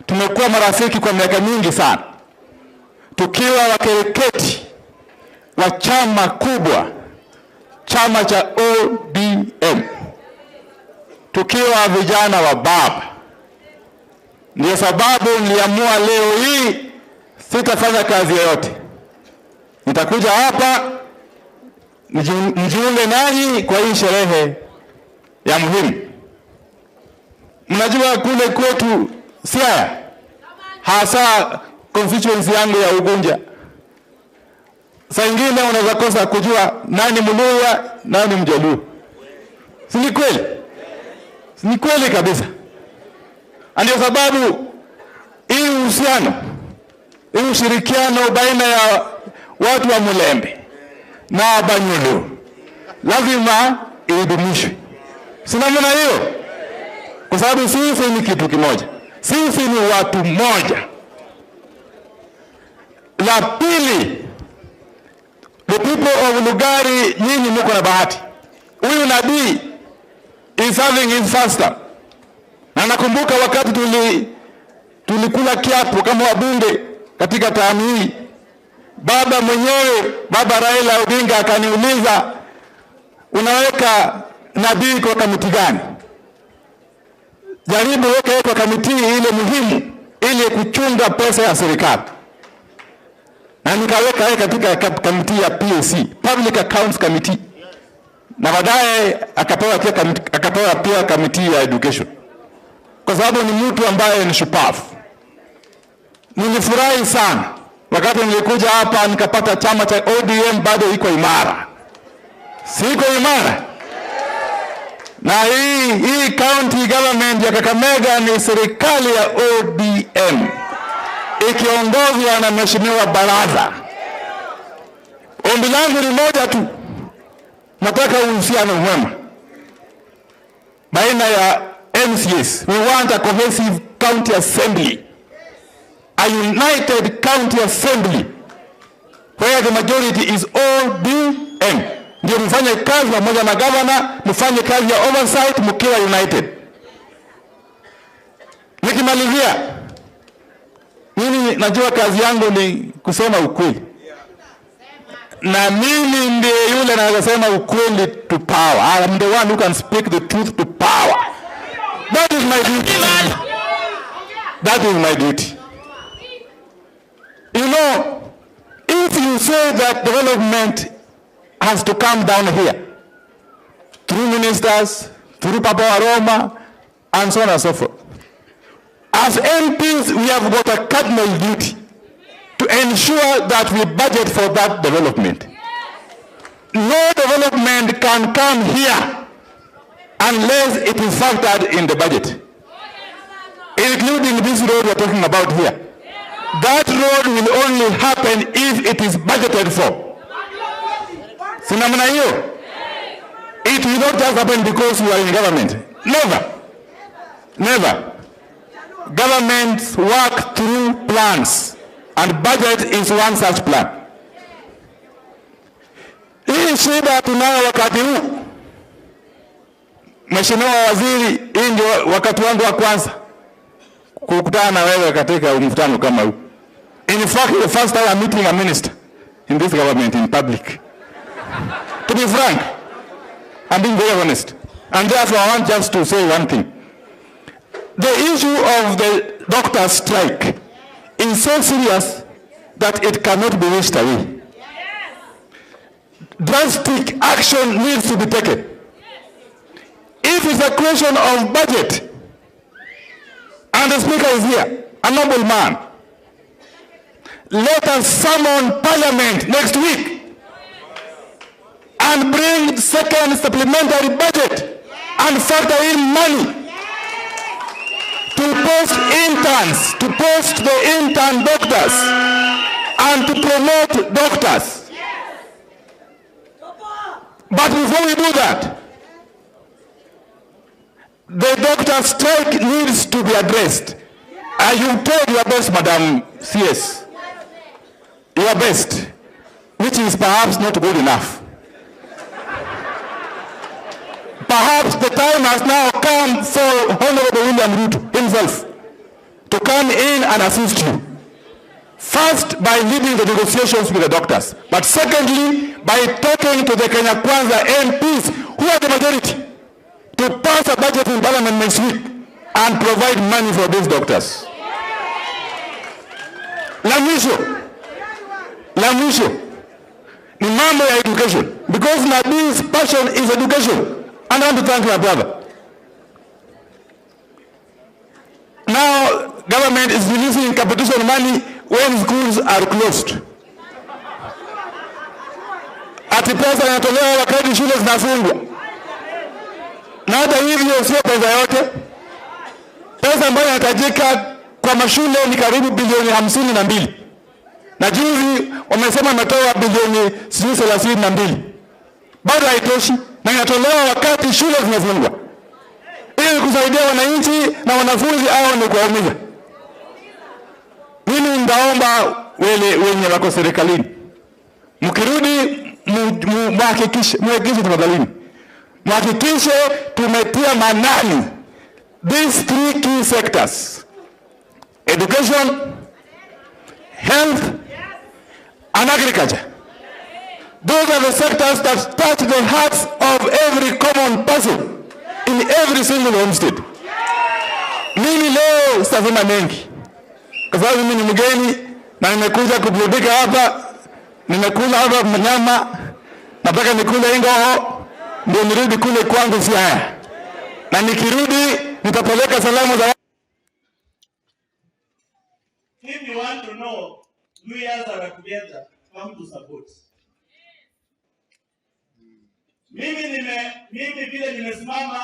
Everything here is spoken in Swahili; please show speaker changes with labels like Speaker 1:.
Speaker 1: tumekuwa marafiki kwa miaka mingi sana. Tukiwa wakereketi wa chama kubwa, chama cha ODM. Tukiwa vijana wa baba. Ndio sababu niliamua leo hii sitafanya kazi yoyote. Nitakuja hapa nijiunge nanyi kwa hii sherehe ya muhimu. Mnajua kule kwetu Siaya, hasa constituency yangu ya Ugunja, saa ingine unaweza kosa kujua nani Mluya, nani Mjaluo. Si ni kweli? Si ni kweli kabisa. Ndio sababu hii uhusiano, hii ushirikiano baina ya watu wa Mulembe na Banyulu lazima idumishwe. Sina maana hiyo? Kwa sababu sisi ni kitu kimoja. Sisi ni watu mmoja. La pili, the people of Lugari, nyinyi mko na bahati. Huyu nabii is having his first term. Na nakumbuka wakati tulikula kiapo kama wabunge katika tamu hii, baba mwenyewe, baba Raila Odinga akaniuliza, unaweka nabii kwa kamiti gani? Jaribu weka kwa kamiti ile muhimu ili kuchunga pesa ya serikali. Na nikaweka katika kamiti ya PAC, Public Accounts Committee. Na baadaye akapewa pia kamiti ya Education. Kwa sababu ni mtu ambaye ni shupavu. Nilifurahi sana wakati nilikuja hapa nikapata chama cha ODM bado iko imara. Siko imara. Na hii county government ya Kakamega ni serikali ya ODM. Ikiongozwa na Mheshimiwa Baraza. Ombi langu ni moja tu. Nataka uhusiano mwema baina ya MCS. We want a cohesive county assembly. A united county assembly where the majority is ODM. Ndio mfanye kazi pamoja na governor, mfanye kazi ya oversight mkiwa united. Nikimalizia, mimi najua kazi yangu ni kusema ukweli. Na mimi ndiye yule anayesema ukweli to power. I am the one who can speak the truth to power. That is my duty. That is my duty. You know, if you say that development has to come down here, through ministers, through Papa Aroma, and so on and so forth. As MPs, we have got a cardinal duty to ensure that we budget for that development. No development can come here unless it is factored in the budget, including this road we are talking about here. That road will only happen if it is budgeted for. Sinamna hiyo? It will not just happen because we are in government. Never. Never. Governments work through plans, and budget is one such plan. Hii shida tunayo wakati huu. Mheshimiwa Waziri, hii ndio wakati wangu wa kwanza kukutana na wewe katika mkutano kama huu. In fact, the first time I'm meeting a minister in this government in public. To be frank, I'm being very honest. And therefore, I want just to say one thing. The issue of the doctor strike is so serious that it cannot be wished away. Drastic action needs to be taken. If it's a question of budget, and the Speaker is here, a noble man, let us summon Parliament next week and bring second supplementary budget and factor in money to post interns, to post the intern doctors, and to promote doctors. But before we do that, the doctor strike needs to be addressed. You tried your best, Madam CS. Your best, which is perhaps not good enough. Perhaps the time has now come for Honorable William Ruto himself to come in and assist you. First, by leading the negotiations with the doctors. But secondly, by talking to the Kenya Kwanza MPs, who are the majority, to pass a budget in Parliament next week and provide money for these doctors. La mwisho ni mambo ya education, because Nabi's passion is education, and I want to thank my brother. Now, government is releasing competition money when schools are closed. Ati pesa inatolewa wakati shule zinafungwa. Na hata hivyo sio pesa yote. Pesa ambayo inahitajika kwa mashule ni karibu bilioni 52. Na juzi wamesema wametoa bilioni 32. Bado haitoshi, na inatolewa wakati shule zinafungwa. Ili kusaidia wananchi na wanafunzi au ni kuwaumiza. Mimi ndaomba wenye wako serikalini, mkirudi muhakikishe tafadhalini, muhakikishe tumetia manani these 3 key sectors: education, health, and agriculture. Those are the sectors that touch the hearts of every common person in every single homestead. Mimi leo sitasema mengi, kwa sababu mimi ni mgeni na nimekuja kuburudika hapa. Nimekula hapa mnyama, nataka nikule ingoho ndio nirudi kule kwangu Siaya, na nikirudi nitapeleka salamu za.
Speaker 2: If you want to know Luhyas are together, come to support. Mimi vile nimesimama